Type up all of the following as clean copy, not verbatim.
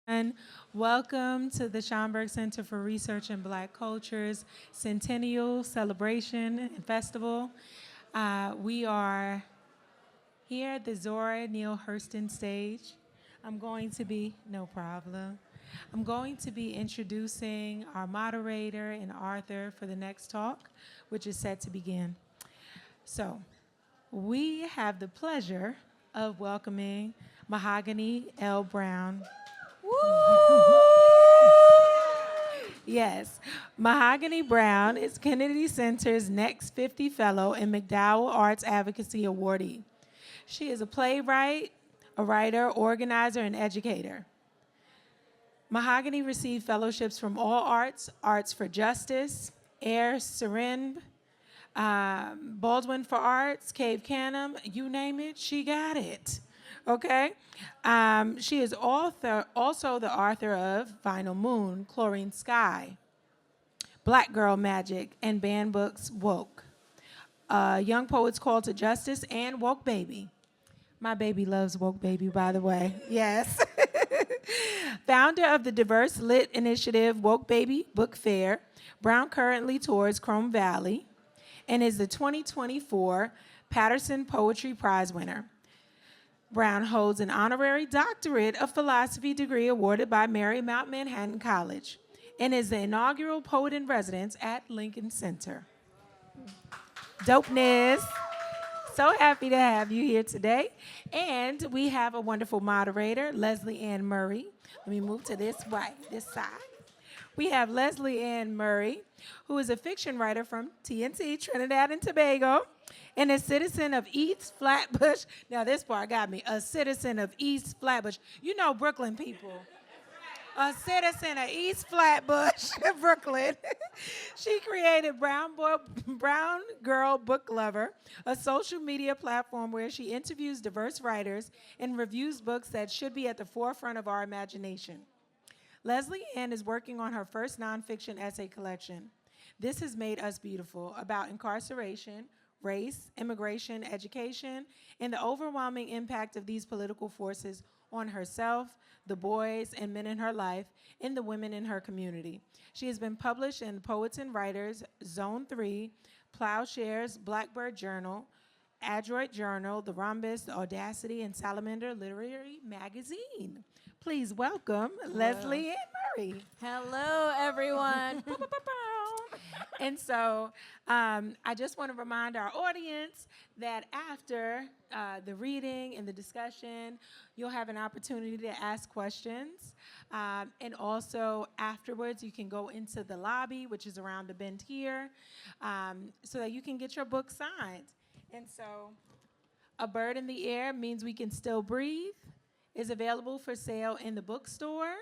And welcome to the Schomburg Center for Research in Black Cultures Centennial Celebration and Festival. We are here at the Zora Neale Hurston stage. No problem. I'm going to be introducing our moderator and author for the next talk, which is set to begin. So, we have the pleasure of welcoming Mahogany L. Browne. Yes, Mahogany Browne is Kennedy Center's Next 50 Fellow and McDowell Arts Advocacy Awardee. She is a playwright, a writer, organizer, and educator. Mahogany received fellowships from All Arts, Arts for Justice, Air Serenbe, Baldwin for Arts, Cave Canem, you name it, she got it. Okay? She is also the author of Vinyl Moon, Chlorine Sky, Black Girl Magic, and banned books Woke, Young Poets Call to Justice, and Woke Baby. My baby loves Woke Baby, by the way. Yes. Founder of the diverse lit initiative Woke Baby Book Fair, Browne currently tours Chrome Valley and is the 2024 Patterson Poetry Prize winner. Browne holds an honorary doctorate of philosophy degree awarded by Marymount Manhattan College and is the inaugural poet in residence at Lincoln Center. Dopeness. So happy to have you here today. And we have a wonderful moderator, Leslie Ann Murray. Let me move to this side. We have Leslie Ann Murray, who is a fiction writer from TNT, Trinidad and Tobago, and a citizen of East Flatbush. Now this part got me. A citizen of East Flatbush. You know Brooklyn people. A citizen of East Flatbush, Brooklyn. She created Browne Girl Book Lover, a social media platform where she interviews diverse writers and reviews books that should be at the forefront of our imagination. Leslie Ann is working on her first nonfiction essay collection, This Has Made Us Beautiful, about incarceration, race, immigration, education, and the overwhelming impact of these political forces on herself, the boys and men in her life, and the women in her community. She has been published in Poets and Writers, Zone 3, Plowshares, Blackbird Journal, Adroit Journal, The Rhombus, The Audacity, and Salamander Literary Magazine. Please welcome Leslie Ann Murray. Hello, everyone. And so I just want to remind our audience that after the reading and the discussion, you'll have an opportunity to ask questions. And also afterwards, you can go into the lobby, which is around the bend here, so that you can get your book signed. And so A Bird in the Air Means We Can Still Breathe is available for sale in the bookstore.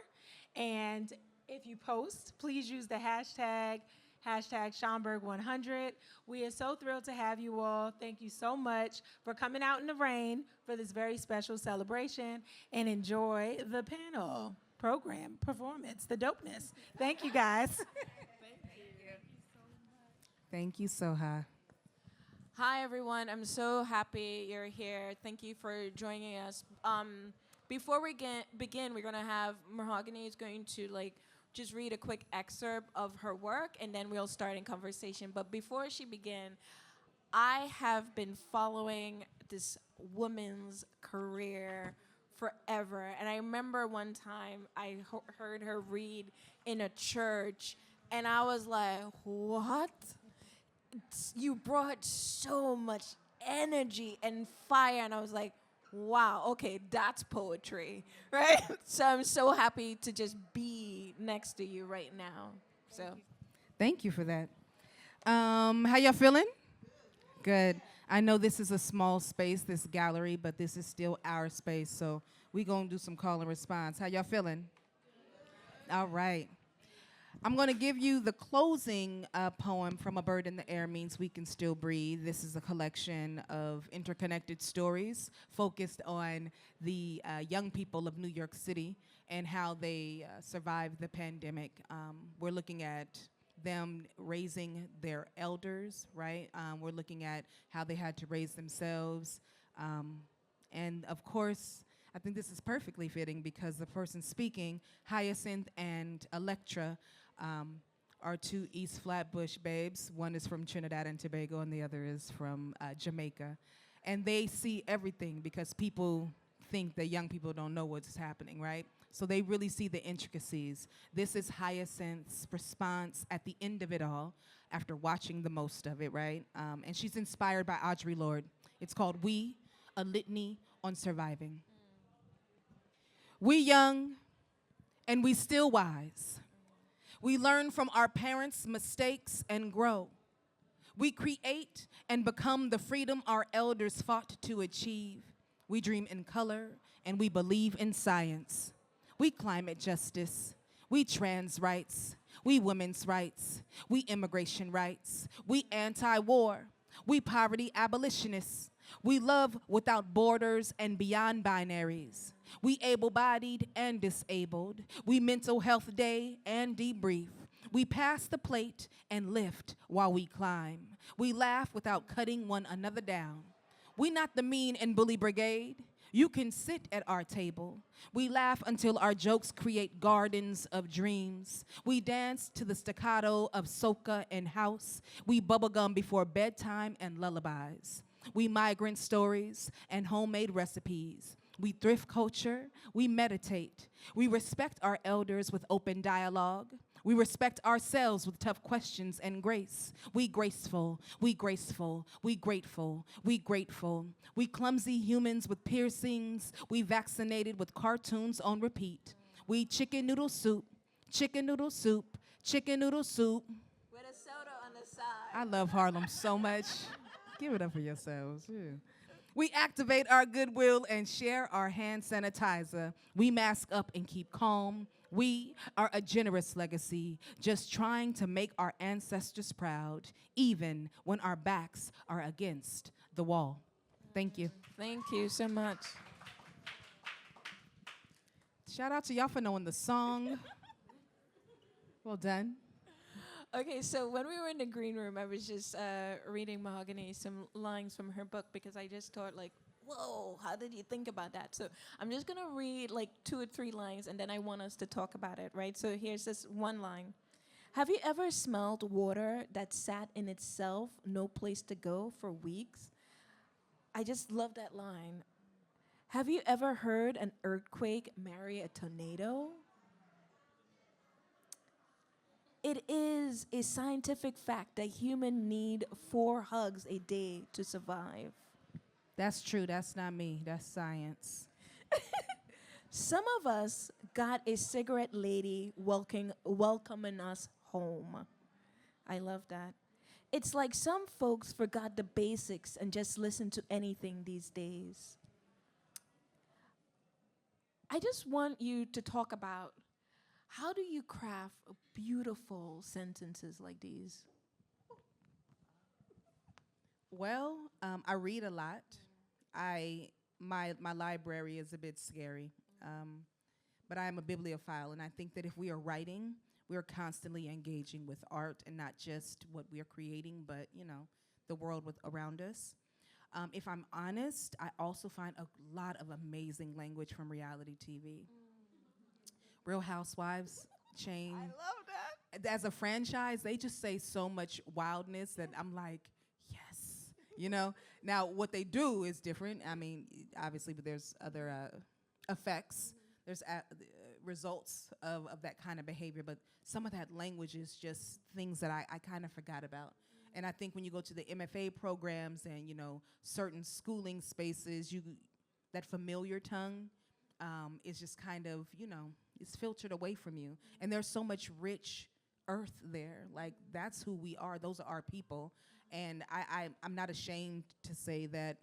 And if you post, please use the hashtag Schomburg100. We are so thrilled to have you all. Thank you so much for coming out in the rain for this very special celebration, and enjoy the panel, program, performance, the dopeness. Thank you, guys. Thank you, Soha. Hi, everyone. I'm so happy you're here. Thank you for joining us. Before we begin, we're going to have Mahogany is going to just read a quick excerpt of her work, and then we'll start in conversation. But before she begins, I have been following this woman's career forever. And I remember one time I heard her read in a church, and I was like, what? You brought so much energy and fire, and I was like, wow, okay, that's poetry, right? So I'm so happy to just be next to you right now. Thank you for that. How y'all feeling? Good. I know this is a small space, this gallery, but this is still our space, so we gonna do some call and response. How y'all feeling? All right. I'm going to give you the closing poem from A Bird in the Air Means We Can Still Breathe. This is a collection of interconnected stories focused on the young people of New York City and how they survived the pandemic. We're looking at them raising their elders, right? We're looking at how they had to raise themselves. And of course, I think this is perfectly fitting because the person speaking, Hyacinth and Electra, are two East Flatbush babes. One is from Trinidad and Tobago, and the other is from Jamaica. And they see everything because people think that young people don't know what's happening, right? So they really see the intricacies. This is Hyacinth's response at the end of it all after watching the most of it, right? And she's inspired by Audre Lorde. It's called We, a Litany on Surviving. We young and we still wise. We learn from our parents' mistakes and grow. We create and become the freedom our elders fought to achieve. We dream in color and we believe in science. We climate justice. We trans rights. We women's rights. We immigration rights. We anti-war. We poverty abolitionists. We love without borders and beyond binaries. We able-bodied and disabled. We mental health day and debrief. We pass the plate and lift while we climb. We laugh without cutting one another down. We not the mean and bully brigade. You can sit at our table. We laugh until our jokes create gardens of dreams. We dance to the staccato of soca and house. We bubblegum before bedtime and lullabies. We migrant stories and homemade recipes. We thrift culture. We meditate. We respect our elders with open dialogue. We respect ourselves with tough questions and grace. We graceful, we graceful, we grateful, we grateful. We clumsy humans with piercings. We vaccinated with cartoons on repeat. We chicken noodle soup, chicken noodle soup, chicken noodle soup. With a soda on the side. I love Harlem so much. Give it up for yourselves. Yeah. We activate our goodwill and share our hand sanitizer. We mask up and keep calm. We are a generous legacy, just trying to make our ancestors proud, even when our backs are against the wall. Thank you. Thank you so much. Shout out to y'all for knowing the song. Well done. Okay, so when we were in the green room, I was just reading Mahogany some lines from her book because I just thought like, whoa, how did you think about that? So I'm just gonna read like 2 or 3 lines and then I want us to talk about it, right? So here's this one line. Have you ever smelled water that sat in itself, no place to go for weeks? I just love that line. Have you ever heard an earthquake marry a tornado? It is a scientific fact that humans need 4 hugs a day to survive. That's true. That's not me. That's science. Some of us got a cigarette lady welcoming us home. I love that. It's like some folks forgot the basics and just listen to anything these days. I just want you to talk about how do you craft beautiful sentences like these? Well, I read a lot. My library is a bit scary, but I am a bibliophile, and I think that if we are writing, we are constantly engaging with art and not just what we are creating, but the world around us. If I'm honest, I also find a lot of amazing language from reality TV. Real Housewives chain. I love that. As a franchise, they just say so much wildness that I'm like, yes. Now what they do is different. I mean, obviously, but there's other effects. There's results of that kind of behavior, but some of that language is just things that I kind of forgot about. And I think when you go to the MFA programs and certain schooling spaces, that familiar tongue is just kind of it's filtered away from you. And there's so much rich earth there. Like, that's who we are. Those are our people. And I'm not ashamed to say that,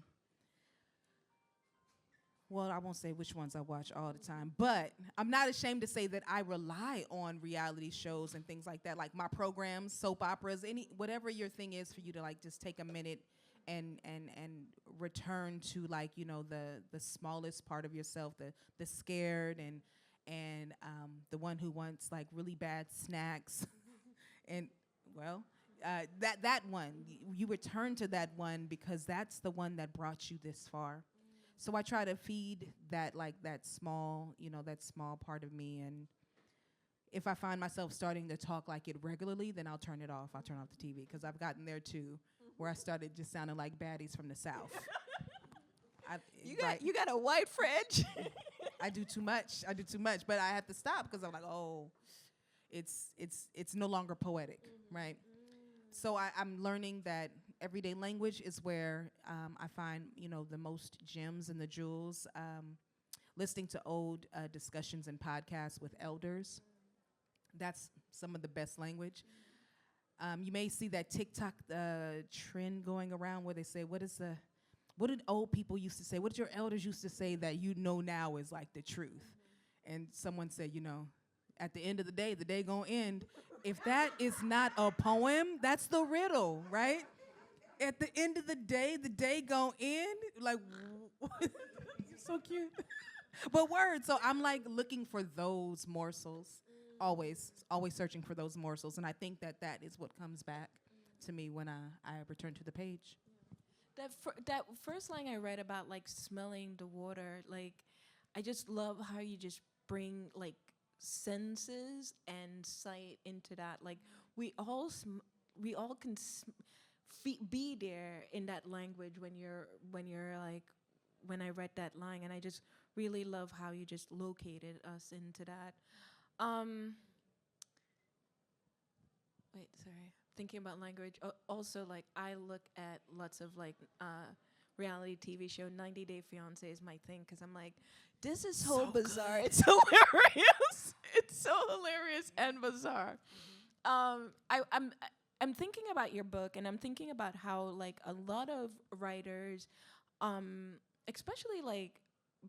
well, I won't say which ones I watch all the time, but I'm not ashamed to say that I rely on reality shows and things like that, like my programs, soap operas, whatever your thing is for you to like just take a minute and return to like, the smallest part of yourself, the scared and the one who wants like really bad snacks. And well, that one, you return to that one because that's the one that brought you this far. So I try to feed that, like that small, that small part of me. And if I find myself starting to talk like it regularly, then I'll turn it off. I'll turn off the TV, because I've gotten there too, where I started just sounding like baddies from the South. You got a white fridge. I do too much. But I have to stop, because I'm like, oh, it's no longer poetic, right? So I'm learning that everyday language is where I find, the most gems and the jewels. Listening to old discussions and podcasts with elders, that's some of the best language. You may see that TikTok trend going around where they say, what did old people used to say? What did your elders used to say that now is like the truth? And someone said, at the end of the day gonna end. If that is not a poem, that's the riddle, right? At the end of the day gonna end. Like, you're so cute. But word, so I'm like looking for those morsels, always searching for those morsels. And I think that is what comes back to me when I return to the page. That first line I read about like smelling the water, like I just love how you just bring like senses and sight into that. Like we all can be there in that language when you're like, when I read that line, and I just really love how you just located us into that. Wait, sorry. Thinking about language. Also, like I look at lots of like reality TV show. 90 Day Fiance is my thing, because I'm like, this is so bizarre. Good. It's hilarious. It's so hilarious and bizarre. I'm thinking about your book, and I'm thinking about how like a lot of writers, especially like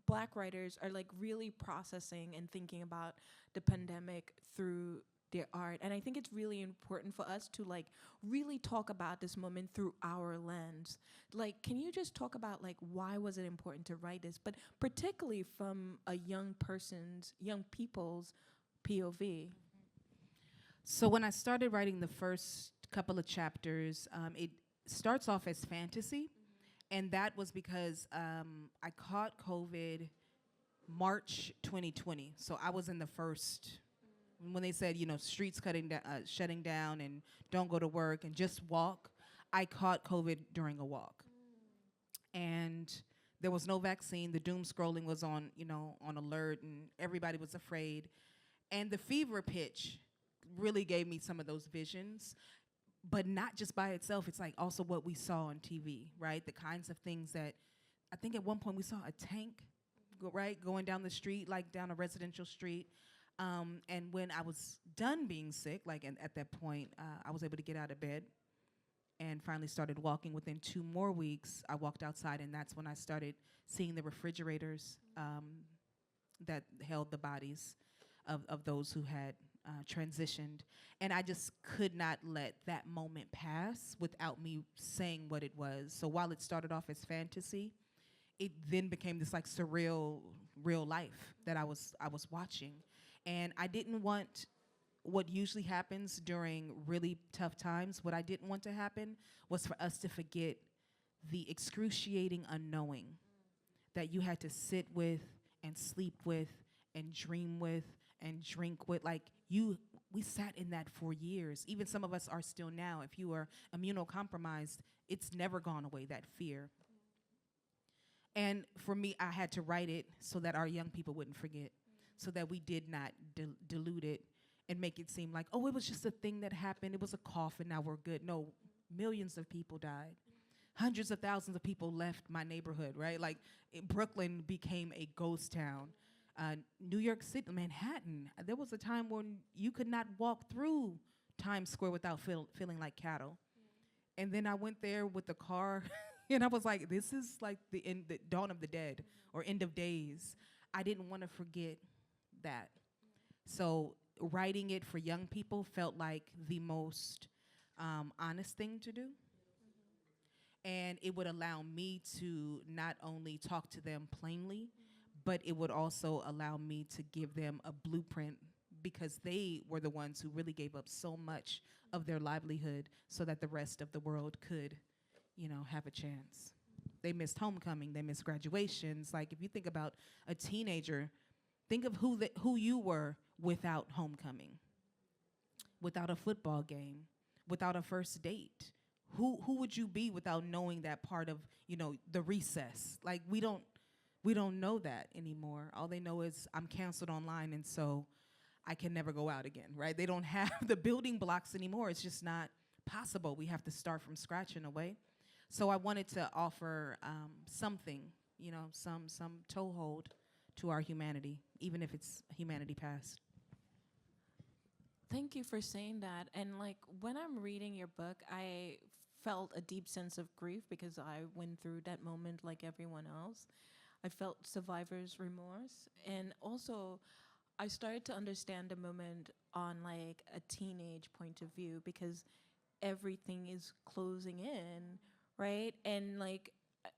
Black writers, are like really processing and thinking about the pandemic through their art. And I think it's really important for us to like really talk about this moment through our lens. Like, can you just talk about like why was it important to write this, but particularly from a young people's POV? So when I started writing the first couple of chapters, it starts off as fantasy. And that was because I caught COVID March 2020. So I was in the first, when they said, streets shutting down and don't go to work and just walk. I caught COVID during a walk. And there was no vaccine. The doom scrolling was on alert, and everybody was afraid. And the fever pitch really gave me some of those visions. But not just by itself, it's like also what we saw on TV, right? The kinds of things that, I think at one point we saw a tank, going down the street, like down a residential street. And when I was done being sick, like at that point, I was able to get out of bed and finally started walking. Within 2 more weeks, I walked outside, and that's when I started seeing the refrigerators that held the bodies of those who had transitioned. And I just could not let that moment pass without me saying what it was. So while it started off as fantasy, it then became this like surreal real life that I was watching. And I didn't want what usually happens during really tough times. What I didn't want to happen was for us to forget the excruciating unknowing that you had to sit with and sleep with and dream with and drink with. Like we sat in that for years. Even some of us are still now. If you are immunocompromised, it's never gone away, that fear. And for me, I had to write it so that our young people wouldn't forget, so that we did not dilute it and make it seem like, oh, it was just a thing that happened. It was a cough and now we're good. No, millions of people died. Hundreds of thousands of people left my neighborhood, right? Like Brooklyn became a ghost town. New York City, Manhattan, there was a time when you could not walk through Times Square without feeling like cattle. And then I went there with the car and I was like, this is like the dawn of the dead or end of days. I didn't want to forget that. So writing it for young people felt like the most honest thing to do. And it would allow me to not only talk to them plainly, but it would also allow me to give them a blueprint, because they were the ones who really gave up so much of their livelihood so that the rest of the world could, have a chance. they missed homecoming, they missed graduations. Like if you think about a teenager, think of who you were without homecoming, without a football game, without a first date. Who would you be without knowing that part of, the recess? Like we don't know that anymore. All they know is I'm canceled online, and so I can never go out again, right? They don't have the building blocks anymore. It's just not possible. We have to start from scratch in a way. So I wanted to offer something, some toehold to our humanity, even if it's humanity past. Thank you for saying that. And like when I'm reading your book, I felt a deep sense of grief because I went through that moment like everyone else. I felt survivor's remorse. And also, I started to understand the moment on like a teenage point of view because everything is closing in, right? And like,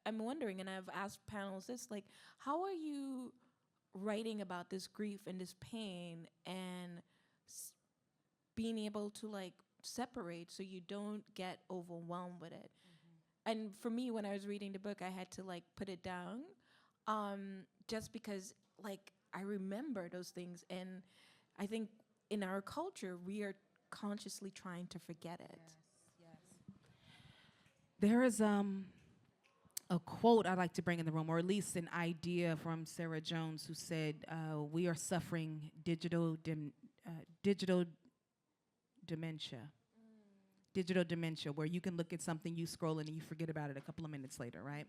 I'm wondering, and I've asked panels this, like, how are you writing about this grief and this pain and being able to like separate so you don't get overwhelmed with it? And for me, when I was reading the book, I had to like put it down, just because like I remember those things, and I think in our culture we are consciously trying to forget it. Yes. There is a quote I'd like to bring in the room, or at least an idea from Sarah Jones, who said, "We are suffering digital dementia." Digital dementia, where you can look at something, you scroll, and you forget about it a couple of minutes later, right?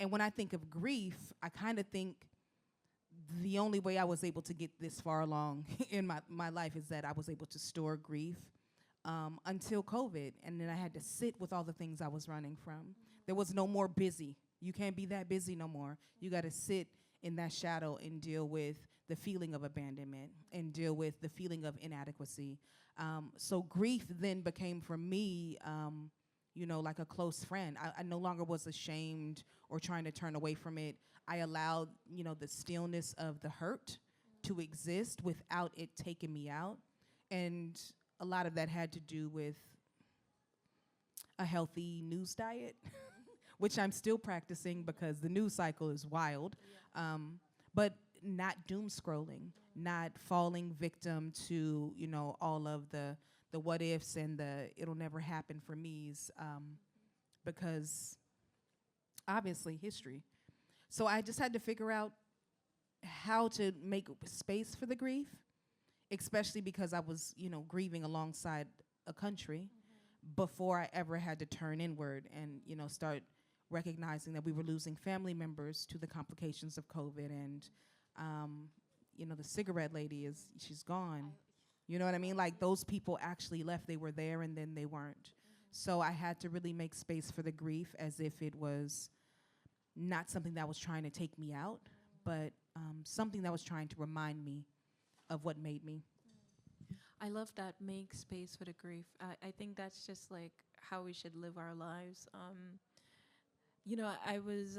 And when I think of grief, I kind of think the only way I was able to get this far along in my life is that I was able to store grief until COVID. And then I had to sit with all the things I was running from. There was no more busy. You can't be that busy no more. You got to sit in that shadow and deal with the feeling of abandonment and deal with the feeling of inadequacy. So grief then became for me, like a close friend. I no longer was ashamed or trying to turn away from it. I allowed, the stillness of the hurt to exist without it taking me out. And a lot of that had to do with a healthy news diet, which I'm still practicing because the news cycle is wild. But not doom scrolling, not falling victim to, all of the what ifs and the it'll never happen for me's, because obviously history. So I just had to figure out how to make space for the grief, especially because I was, grieving alongside a country before I ever had to turn inward and, start recognizing that we were losing family members to the complications of COVID. And, the cigarette lady she's gone. You know what I mean? Like those people actually left. They were there and then they weren't. So I had to really make space for the grief as if it was not something that was trying to take me out, but something that was trying to remind me of what made me. I love that, make space for the grief. I think that's just like how we should live our lives. I was,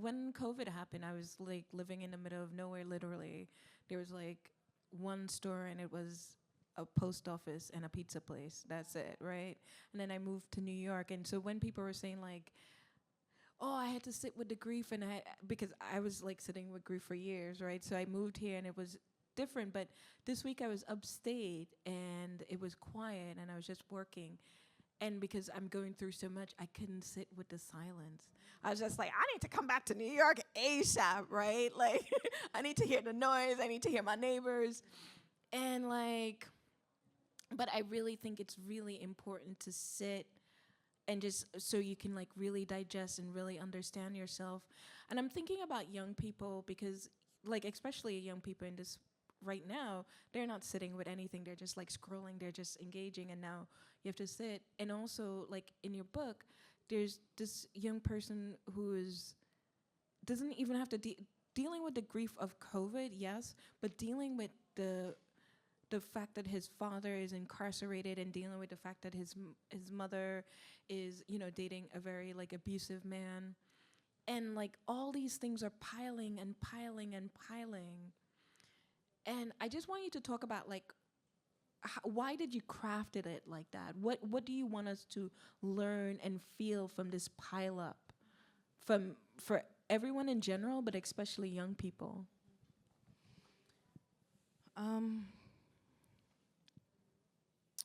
when COVID happened, I was like living in the middle of nowhere, literally. There was like one store and it was a post office and a pizza place. That's it, right? And then I moved to New York. And so when people were saying like, oh, I had to sit with the grief, and because I was like sitting with grief for years, right? So I moved here and it was different. But this week I was upstate and it was quiet and I was just working. And because I'm going through so much, I couldn't sit with the silence. I was just like, I need to come back to New York ASAP, right? Like, I need to hear the noise. I need to hear my neighbors. And like, but I really think it's really important to sit and just so you can like really digest and really understand yourself. And I'm thinking about young people because like, especially young people in this right now, they're not sitting with anything. They're just like scrolling. They're just engaging. And now you have to sit. And also like in your book, there's this young person who doesn't even have to dealing with the grief of COVID, yes, but dealing with the fact that his father is incarcerated and dealing with the fact that his mother is, dating a very like abusive man. And like all these things are piling and piling and piling. And I just want you to talk about like why did you craft it like that? What do you want us to learn and feel from this pile up for everyone in general, but especially young people?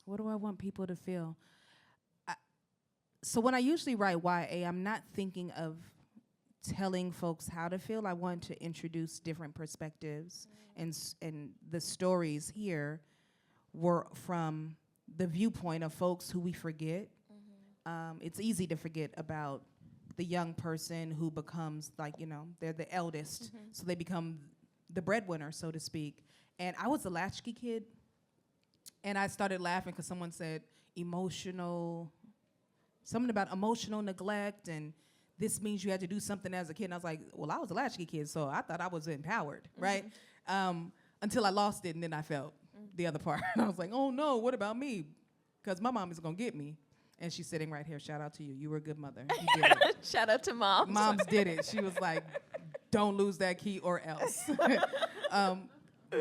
What do I want people to feel? So when I usually write YA, I'm not thinking of telling folks how to feel. I want to introduce different perspectives, and the stories here were from the viewpoint of folks who we forget. It's easy to forget about the young person who becomes, like, they're the eldest, so they become the breadwinner, so to speak. And I was a latchkey kid, and I started laughing because someone said something about emotional neglect, and this means you had to do something as a kid. And I was like, well, I was a latchkey kid, so I thought I was empowered, right? Until I lost it, and then I felt the other part. And I was like, oh no, what about me? Because my mom is gonna get me. And she's sitting right here. Shout out to you. You were a good mother. You did it. Shout out to moms. Moms did it. She was like, don't lose that key or else.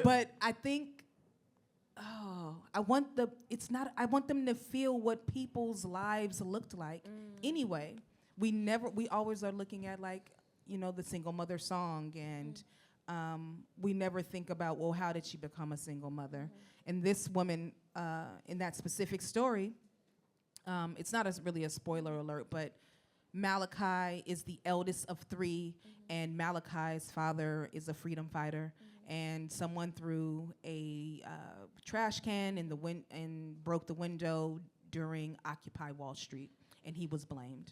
But I think, I want them to feel what people's lives looked like. Anyway, we always are looking at, like, the single mother song, and we never think about, well, how did she become a single mother? And this woman, in that specific story, it's not really a spoiler alert, but Malachi is the eldest of three, and Malachi's father is a freedom fighter, and someone threw a trash can and broke the window during Occupy Wall Street, and he was blamed.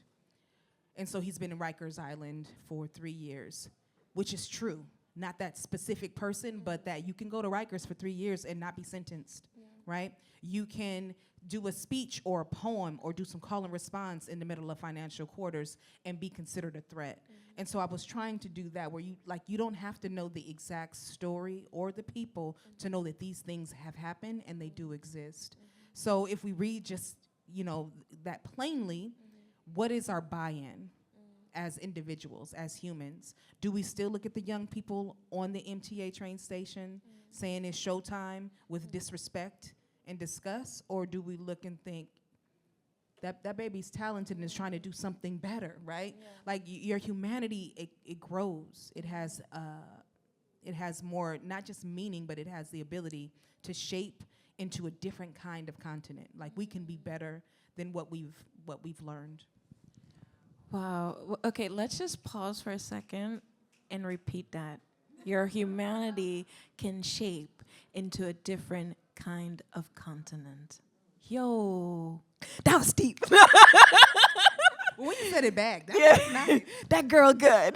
And so he's been in Rikers Island for 3 years, which is true. Not that specific person, but that you can go to Rikers for 3 years and not be sentenced, right? You can do a speech or a poem or do some call and response in the middle of financial quarters and be considered a threat. And so I was trying to do that, where you don't have to know the exact story or the people to know that these things have happened and they do exist. So if we read just, that plainly, what is our buy-in as individuals, as humans? Do we still look at the young people on the MTA train station saying it's showtime with disrespect and disgust? Or do we look and think, that baby's talented and is trying to do something better, right? Yeah. Like, your humanity, it grows. It has more, not just meaning, but it has the ability to shape into a different kind of continent. Like, we can be better than what we've learned. Wow. Okay, let's just pause for a second and repeat that. Your humanity can shape into a different kind of continent. Yo, that was deep. When you said it back, that was nice. That girl good.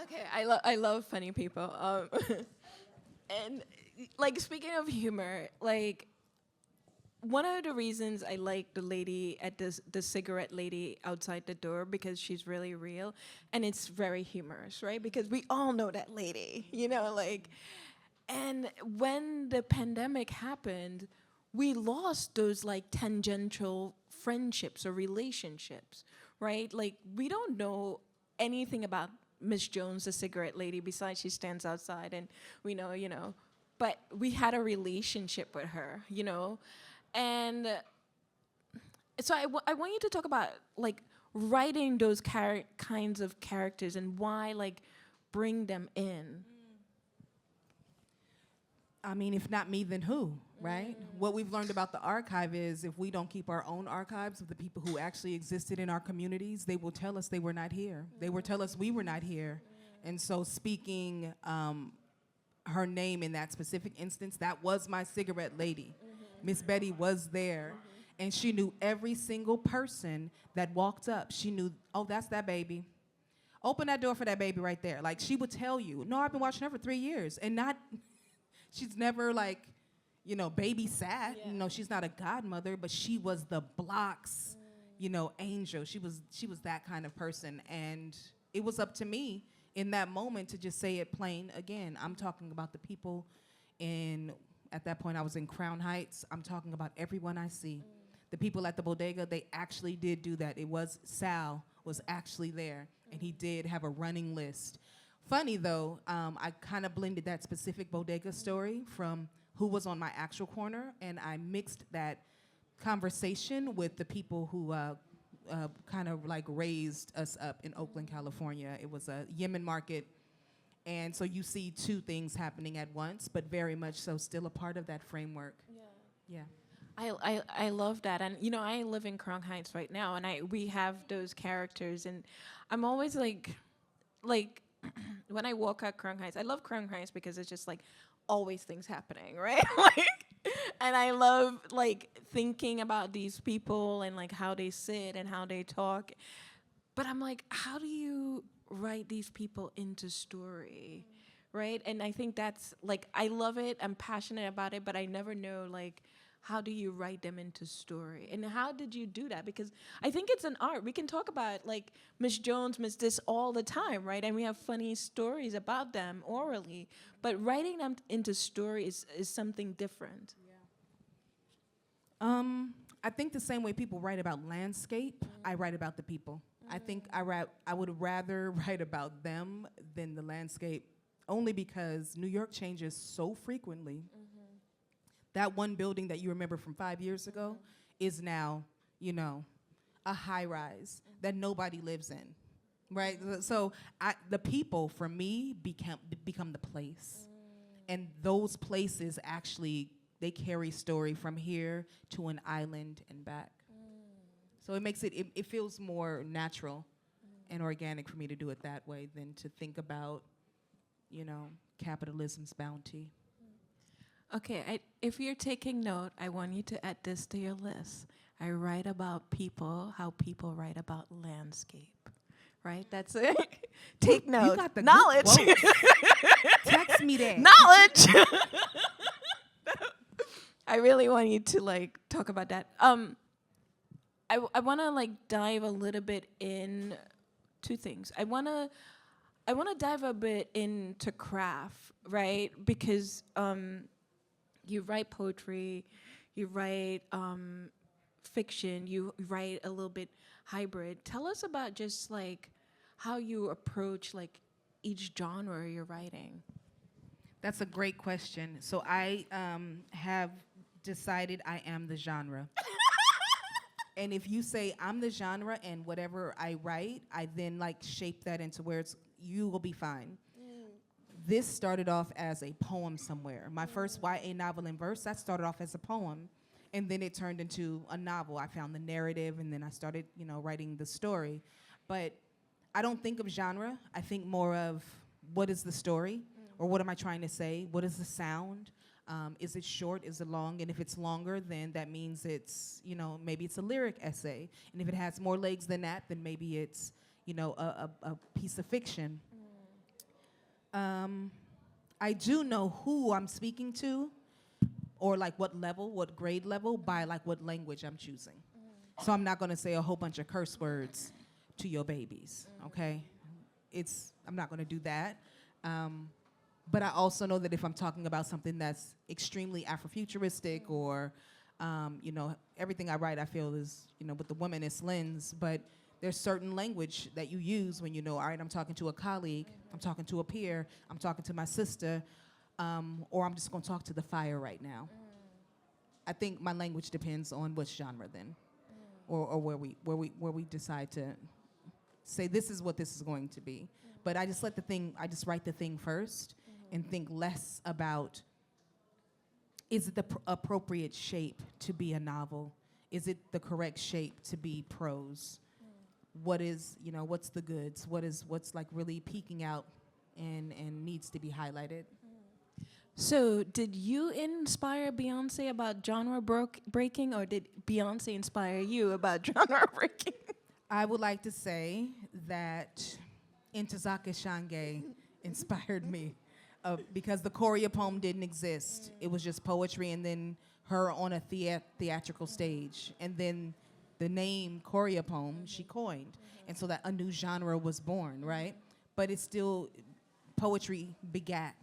Okay, I love funny people. And like, speaking of humor, like, one of the reasons I like the lady at the cigarette lady outside the door, because she's really real and it's very humorous, right? Because we all know that lady, like. And when the pandemic happened, we lost those, like, tangential friendships or relationships, right? Like, we don't know anything about Miss Jones, the cigarette lady, besides she stands outside and we know, but we had a relationship with her, And so I want you to talk about, like, writing those kinds of characters and why, like, bring them in. I mean, if not me, then who, right? What we've learned about the archive is, if we don't keep our own archives of the people who actually existed in our communities, they will tell us they were not here. They will tell us we were not here. And so speaking her name in that specific instance, that was my cigarette lady. Miss Betty was there. And she knew every single person that walked up. She knew, oh, that's that baby. Open that door for that baby right there. Like, she would tell you, no, I've been watching her for 3 years. And not... She's never, like, babysat. Yeah. She's not a godmother, but she was the block's, angel. She was that kind of person. And it was up to me in that moment to just say it plain again. I'm talking about the people in At that point, I was in Crown Heights. I'm talking about everyone I see. The people at the bodega, they actually did do that. Sal was actually there, and he did have a running list. Funny, though, I kind of blended that specific bodega story from who was on my actual corner, and I mixed that conversation with the people who kind of like raised us up in Oakland, California. It was a Yemen market. And so you see two things happening at once, but very much so still a part of that framework. Yeah. I love that. And you know, I live in Crown Heights right now, and we have those characters, and I'm always like when I walk out Crown Heights, I love Crown Heights because it's just like always things happening, right? And I love like thinking about these people and like how they sit and how they talk. But I'm like, how do you write these people into story, right? And I think that's like, I love it. I'm passionate about it, but I never know like, how do you write them into story? And how did you do that? Because I think it's an art. We can talk about like Miss Jones, Miss this all the time, right? And we have funny stories about them orally, but writing them into story is something different. I think the same way people write about landscape, I write about the people. I think I would rather write about them than the landscape, only because New York changes so frequently. That one building that you remember from 5 years ago is now, you know, a high rise that nobody lives in, right? So the people, for me, become the place. And those places actually, they carry story from here to an island and back. So it makes it feels more natural and organic for me to do it that way than to think about, you know, capitalism's bounty. Okay, if you're taking note, I want you to add this to your list. I write about people, how people write about landscape, right? That's it. Take note. You got the knowledge. good quotes. Text me that. Knowledge. I really want you to like talk about that. I want to like dive a little bit in two things. I want to dive a bit into craft, right? Because you write poetry, you write fiction, you write a little bit hybrid. Tell us about just like how you approach like each genre you're writing. That's a great question. So I have decided I am the genre. And if you say I'm the genre and whatever I write, I then like shape that into where you will be fine. This started off as a poem somewhere. My first YA novel in verse, that started off as a poem, and then it turned into a novel. I found the narrative, and then I started, you know, writing the story. But I don't think of genre. I think more of what is the story, or what am I trying to say? What is the sound? Is it short? Is it long? And if it's longer, then that means it's, you know, maybe it's a lyric essay. And if it has more legs than that, then maybe it's, you know, a piece of fiction. I do know who I'm speaking to, or like what level, what grade level, by like what language I'm choosing. So I'm not gonna say a whole bunch of curse words to your babies, okay? I'm not gonna do that. But I also know that if I'm talking about something that's extremely Afrofuturistic or, you know, everything I write I feel is, you know, with the womanist lens, but there's certain language that you use when you know, all right, I'm talking to a colleague, I'm talking to a peer, I'm talking to my sister, or I'm just gonna talk to the fire right now. I think my language depends on which genre then, or where we decide to say this is what this is going to be. But I just write the thing first and think less about, is it the appropriate shape to be a novel? Is it the correct shape to be prose? What is, you know, what's the goods? What's like really peeking out and needs to be highlighted? So did you inspire Beyonce about genre breaking, or did Beyonce inspire you about genre breaking? I would like to say that Ntozake Shange inspired me because the Korea poem didn't exist. It was just poetry and then her on a theatrical stage. And then the name Korea poem she coined. And so that a new genre was born, right? But it's still, poetry begat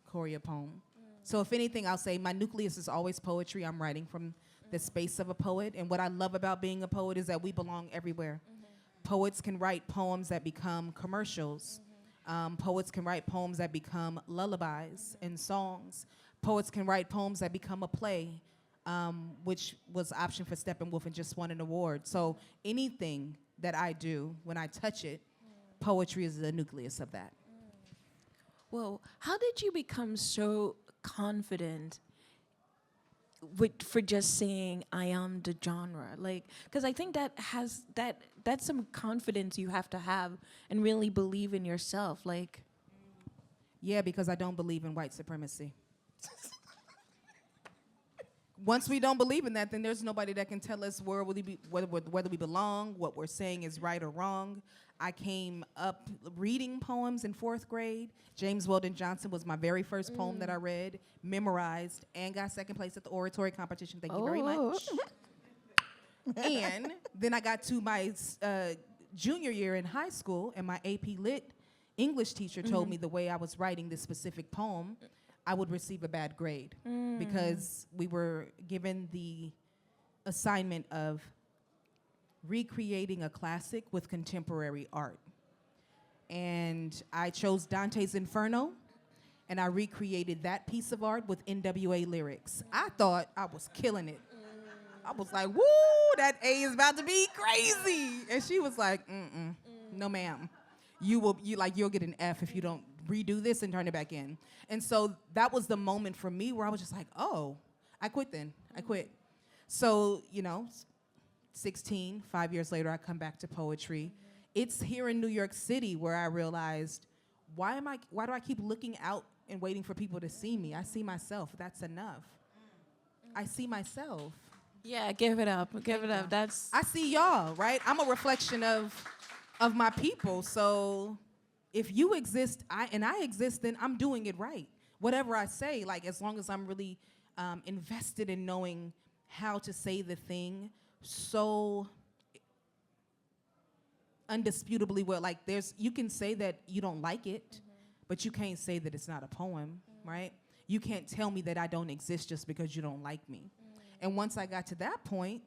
Korea poem. So if anything, I'll say my nucleus is always poetry. I'm writing from the space of a poet. And what I love about being a poet is that we belong everywhere. Poets can write poems that become commercials. Poets can write poems that become lullabies and songs. Poets can write poems that become a play, which was optioned for Steppenwolf and just won an award. So anything that I do, when I touch it, poetry is the nucleus of that. Well, how did you become so confident for just saying I am the genre? Like, because I think that's some confidence you have to have and really believe in yourself. Like, Yeah, because I don't believe in white supremacy. Once we don't believe in that, then there's nobody that can tell us whether we belong, what we're saying is right or wrong. I came up reading poems in 4th grade. James Weldon Johnson was my very first poem that I read, memorized, and got 2nd place at the oratory competition. Thank you very much. And then I got to my junior year in high school, and my AP Lit English teacher told me the way I was writing this specific poem, I would receive a bad grade because we were given the assignment of recreating a classic with contemporary art. And I chose Dante's Inferno, and I recreated that piece of art with NWA lyrics. I thought I was killing it. I was like, woo, that A is about to be crazy. And she was like, no ma'am. You'll get an F if you don't redo this and turn it back in. And so that was the moment for me where I was just like, oh, I quit then. I quit. So, 16, 5 years later, I come back to poetry. It's here in New York City where I realized, why do I keep looking out and waiting for people to see me? I see myself. That's enough. I see myself. yeah, give it up. Give it up. That's I see y'all, right? I'm a reflection of my people. So if you exist, I exist, then I'm doing it right. Whatever I say, like as long as I'm really invested in knowing how to say the thing so undisputably well. Like you can say that you don't like it, but you can't say that it's not a poem, right? You can't tell me that I don't exist just because you don't like me. And once I got to that point,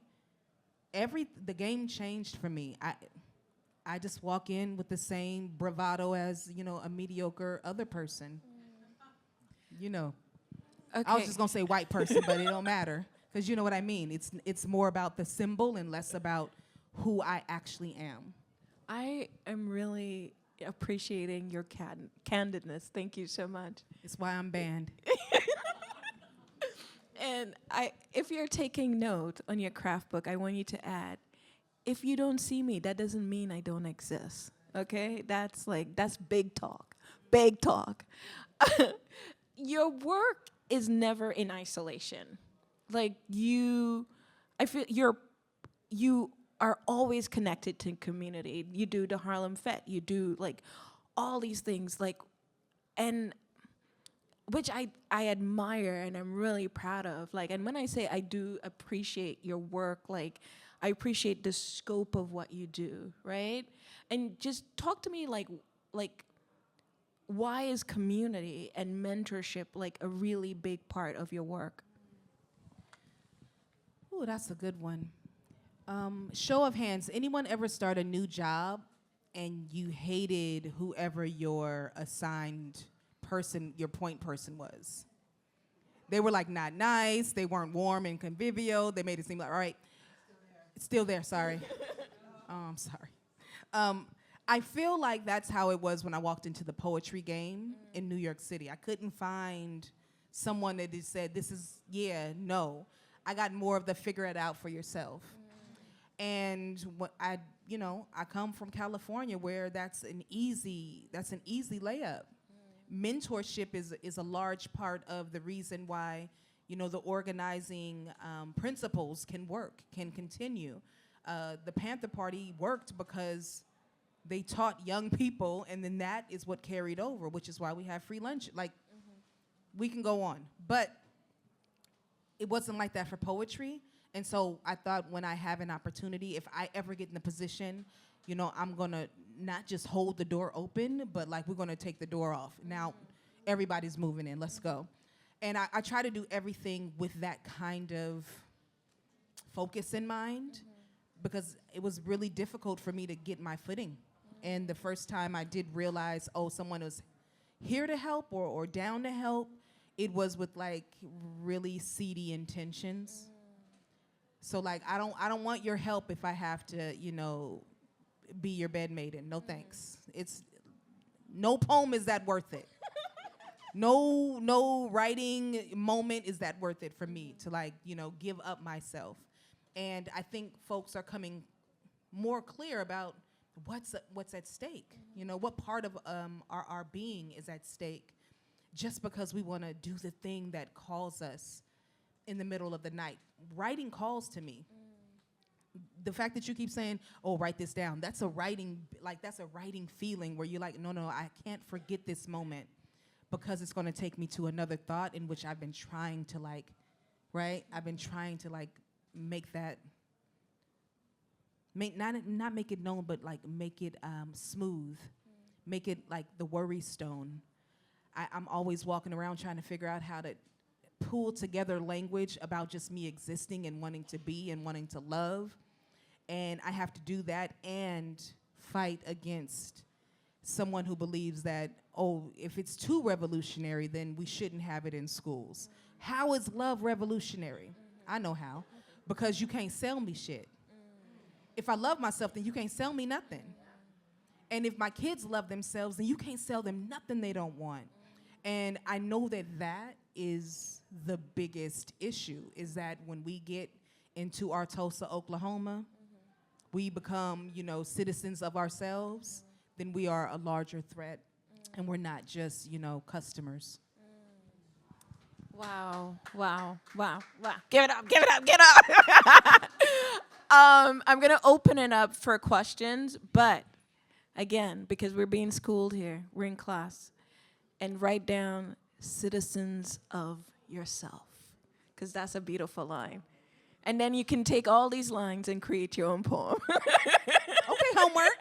the game changed for me. I just walk in with the same bravado as, a mediocre other person. okay. I was just gonna say white person, but it don't matter. Because you know what I mean. It's more about the symbol and less about who I actually am. I am really appreciating your candidness. Thank you so much. It's why I'm banned. And if you're taking note on your craft book, I want you to add, if you don't see me, that doesn't mean I don't exist. Okay? That's big talk. Big talk. Your work is never in isolation. Like I feel you are always connected to community. You do the Harlem Fete. You do like all these things, like, and which I admire and I'm really proud of. Like, and when I say I do appreciate your work, like, I appreciate the scope of what you do, right? And just talk to me like why is community and mentorship like a really big part of your work? Ooh, that's a good one. Show of hands, anyone ever start a new job and you hated whoever your assigned person, your point person was? They were like not nice, they weren't warm and convivial, they made it seem like, all right, it's still there, sorry. I'm sorry. I feel like that's how it was when I walked into the poetry game in New York City. I couldn't find someone that just said, this is, yeah, no. I got more of the figure it out for yourself. And what I come from California where that's an easy layup. Mentorship is a large part of the reason why, the organizing principles can work, can continue. The Panther Party worked because they taught young people, and then that is what carried over, which is why we have free lunch. Like, we can go on. But it wasn't like that for poetry. And so I thought when I have an opportunity, if I ever get in a position, I'm going to not just hold the door open, but like we're going to take the door off. Now everybody's moving in. Let's go. And I try to do everything with that kind of focus in mind because it was really difficult for me to get my footing. And the first time I did realize, oh, someone was here to help or down to help, it was with like really seedy intentions. So like I don't want your help if I have to, be your bed maiden. No thanks. It's no poem is that worth it. No writing moment is that worth it for me to like, give up myself. And I think folks are coming more clear about what's at stake. What part of our being is at stake just because we want to do the thing that calls us in the middle of the night. Writing calls to me. The fact that you keep saying, oh, write this down, that's a writing feeling where you're like, no, I can't forget this moment because it's going to take me to another thought in which I've been trying to make that, not make it known, but like make it smooth, make it like the worry stone. I'm always walking around trying to figure out how to pull together language about just me existing and wanting to be and wanting to love. And I have to do that and fight against someone who believes that, oh, if it's too revolutionary, then we shouldn't have it in schools. How is love revolutionary? I know how. Because you can't sell me shit. If I love myself, then you can't sell me nothing. And if my kids love themselves, then you can't sell them nothing they don't want. And I know that is the biggest issue, is that when we get into our Tulsa, Oklahoma, we become, citizens of ourselves, then we are a larger threat, and we're not just, customers. Wow. Give it up. I'm going to open it up for questions, but again, because we're being schooled here, we're in class, and write down citizens of yourself, because that's a beautiful line. And then you can take all these lines and create your own poem. Okay, homework.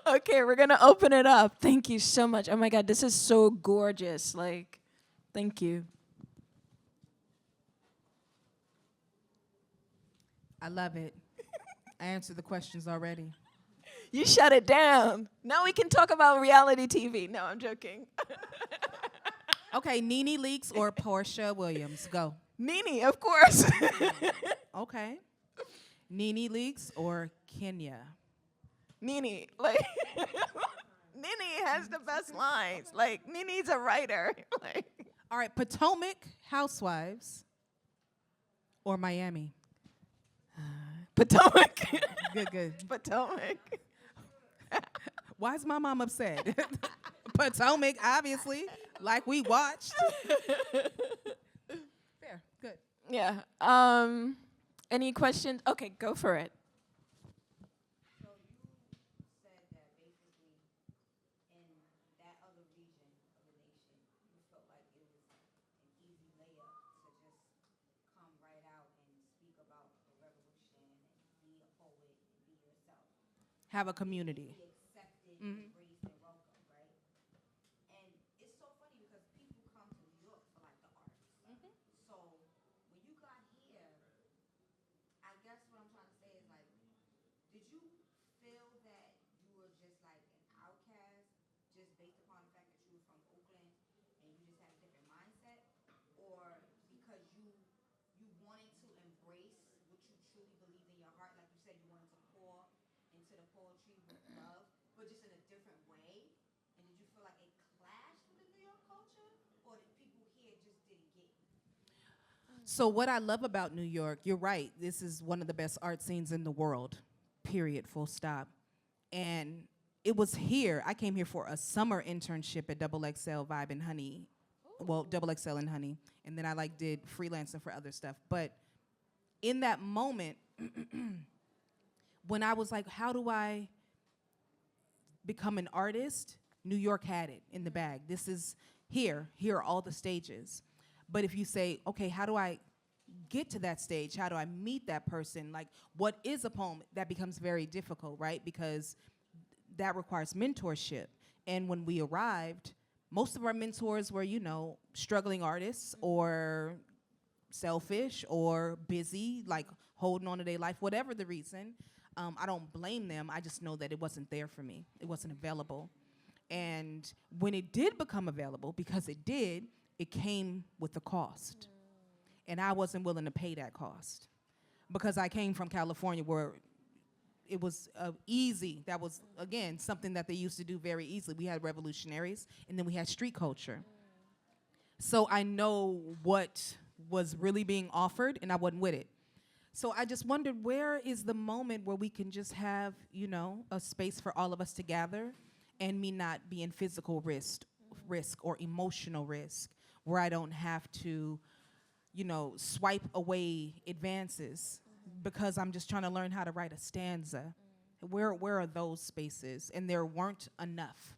Okay, we're going to open it up. Thank you so much. Oh, my God, this is so gorgeous. Like, thank you. I love it. I answered the questions already. You shut it down. Now we can talk about reality TV. No, I'm joking. Okay, Nene Leakes or Portia Williams? Go. Nene, of course. Okay. Nene Leakes or Kenya? Nene, like, Nene has the best lines. Like, Nene's a writer. Like, all right, Potomac Housewives or Miami? Potomac. Good. Potomac. Why is my mom upset? Potomac, obviously, like we watched. Fair, good. Yeah. Any questions? Okay, go for it. So you said that basically in that other region of the nation, you felt like it was an easy layup to just come right out and speak about the revolution and be a poet and be yourself. Have a community. Be accepted, embraced, and welcomed, right? And it's so funny because people come to New York for like the arts. So when you got here, I guess what I'm trying to say is like, did you feel that you were just like an outcast just based upon the fact that you were from Oakland and you just had a different mindset? Or because you wanted to embrace what you truly believed in your heart, like you said, you wanted to pour into the poetry with love, but just in a different way? And did you feel like it clashed with the New York culture? Or did people here just didn't get you? So what I love about New York, you're right, this is one of the best art scenes in the world, period, full stop. And it was here, I came here for a summer internship at XXL Vibe and Honey. Well, XXL and Honey. And then I did freelancing for other stuff. But in that moment, when I was like, how do I become an artist? New York had it in the bag. This is here are all the stages. But if you say, okay, how do I get to that stage? How do I meet that person? Like, what is a poem? That becomes very difficult, right? Because that requires mentorship. And when we arrived, most of our mentors were, struggling artists or selfish or busy, like holding on to their life, whatever the reason. I don't blame them. I just know that it wasn't there for me. It wasn't available. And when it did become available, because it did, it came with a cost. And I wasn't willing to pay that cost because I came from California where it was easy. That was, again, something that they used to do very easily. We had revolutionaries, and then we had street culture. So I know what was really being offered, and I wasn't with it. So I just wondered, where is the moment where we can just have, a space for all of us to gather and me not be in physical risk or emotional risk, where I don't have to, swipe away advances because I'm just trying to learn how to write a stanza. Where are those spaces? And there weren't enough.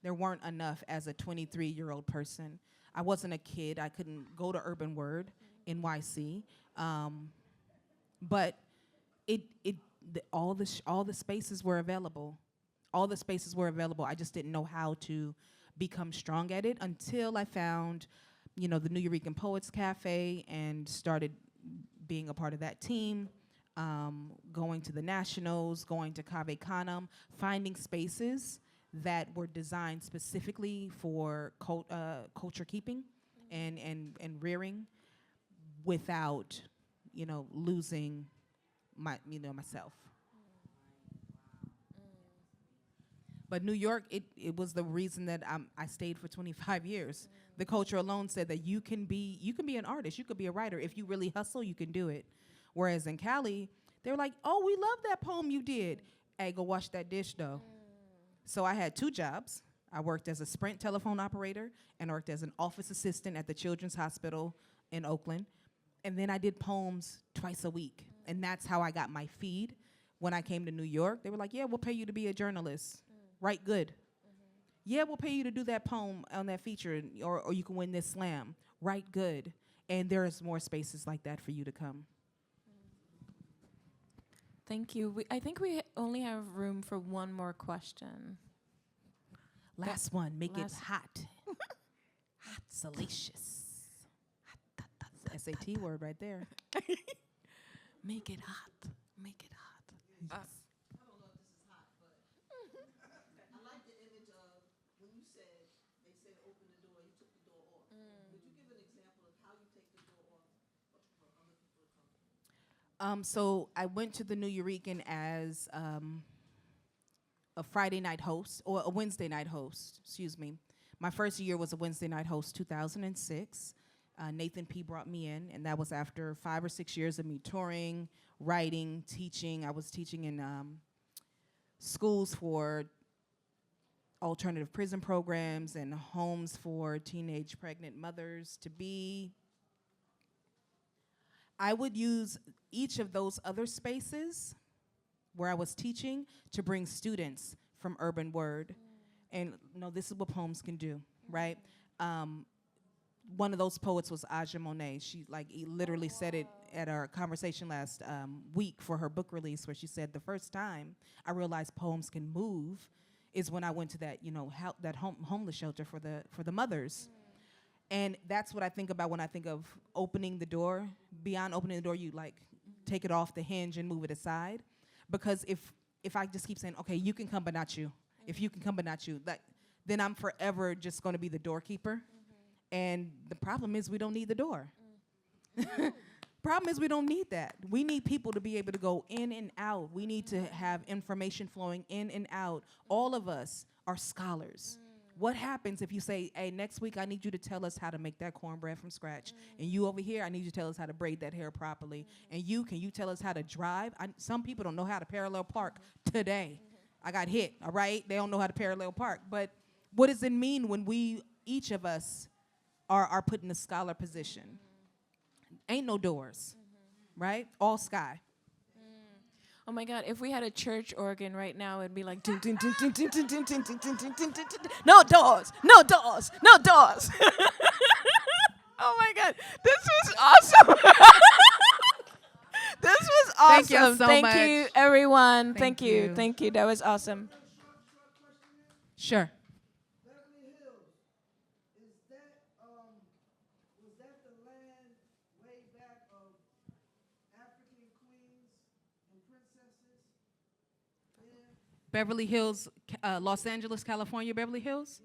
There weren't enough as a 23-year-old person. I wasn't a kid. I couldn't go to Urban Word, NYC. But all the spaces were available. All the spaces were available. I just didn't know how to become strong at it until I found, the New Eurekan Poets Cafe and started being a part of that team, going to the Nationals, going to Cave Canem, finding spaces that were designed specifically for culture keeping and rearing without, losing myself. But New York, it was the reason that I stayed for 25 years. The culture alone said that you can be an artist, you could be a writer. If you really hustle, you can do it. Whereas in Cali, they were like, oh, we love that poem you did. Hey, go wash that dish, though. So I had 2 jobs. I worked as a Sprint telephone operator and worked as an office assistant at the Children's Hospital in Oakland. And then I did poems twice a week. And that's how I got my feed. When I came to New York, they were like, yeah, we'll pay you to be a journalist. Write good. Yeah, we'll pay you to do that poem on that feature, or you can win this slam. Write good. And there's more spaces like that for you to come. Thank you. I think we only have room for one more question. Last one, make it last- hot. Hot, salacious. SAT word right there. Make it hot. Make it hot. Yes. I don't know if this is hot, but I like the image of when you said, they said open the door, you took the door off. Would you give an example of how you take the door off for other people to come? So I went to the New Eurekan as a Friday night host, or a Wednesday night host, excuse me. My first year was a Wednesday night host, 2006. Nathan P. brought me in, and that was after 5 or 6 years of me touring, writing, teaching. I was teaching in schools for alternative prison programs and homes for teenage pregnant mothers to be. I would use each of those other spaces where I was teaching to bring students from Urban Word. And this is what poems can do, right? One of those poets was Aja Monet. She literally said it at our conversation last week for her book release, where she said the first time I realized poems can move is when I went to that homeless shelter for the mothers. And that's what I think about when I think of opening the door. Beyond opening the door, you take it off the hinge and move it aside. Because if I just keep saying, okay, you can come but not you. If you can come but not you, then I'm forever just going to be the doorkeeper. And the problem is we don't need the door. Problem is we don't need that. We need people to be able to go in and out. We need to have information flowing in and out. All of us are scholars. What happens if you say, hey, next week I need you to tell us how to make that cornbread from scratch. And you over here, I need you to tell us how to braid that hair properly. And can you tell us how to drive? Some people don't know how to parallel park today. I got hit, all right? They don't know how to parallel park. But what does it mean when each of us are put in a scholar position? Ain't no doors, right? All sky. Oh my God! If we had a church organ right now, it'd be like dun, dun, dun, dun, dun, dun, dun, dun, dun, dun, dun, dun, dun, dun. No doors, no doors, no doors. Oh my God! This was awesome. This was awesome. Thank you so Thank much. you, everyone. Thank you. you. Thank you. That was awesome. Sure. Beverly Hills, Los Angeles, California, Beverly Hills?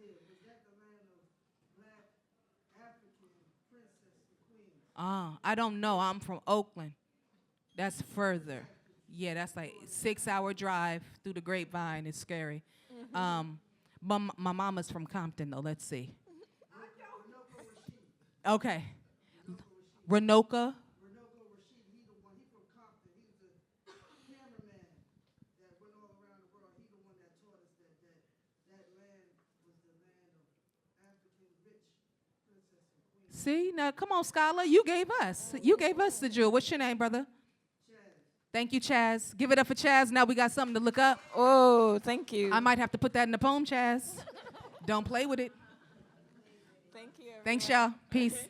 I don't know. I'm from Oakland. That's further. Yeah, that's like 6-hour drive through the grapevine. It's scary. But my mama's from Compton, though. Let's see. Okay. Renoka. See, now come on, Scholar. You gave us the jewel. What's your name, brother? Thank you, Chaz. Give it up for Chaz. Now we got something to look up. Oh, thank you. I might have to put that in the poem, Chaz. Don't play with it. Thank you. Thanks, y'all. Peace.